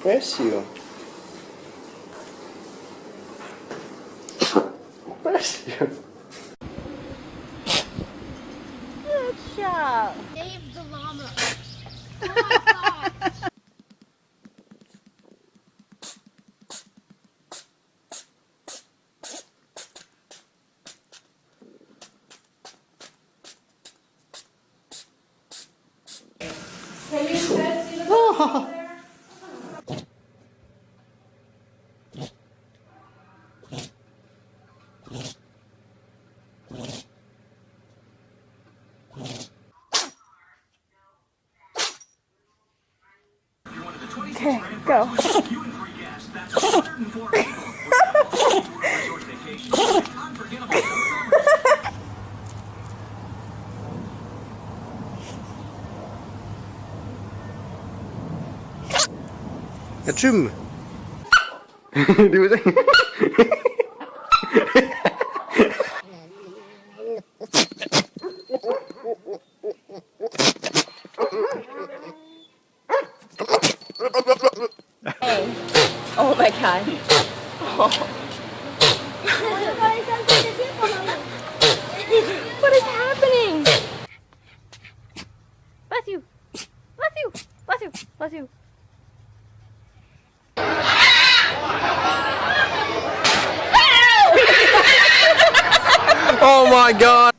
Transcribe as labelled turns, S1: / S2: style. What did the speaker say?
S1: Bless you. Bless you.
S2: Good job.
S3: Save the llama. Oh my god. Can you see the llama there?
S2: Okay, go.
S1: Achum. Du was
S2: Hey. Oh my god. Oh. What is happening? Bless you. Bless you. Bless you. Bless you.
S1: Oh my god!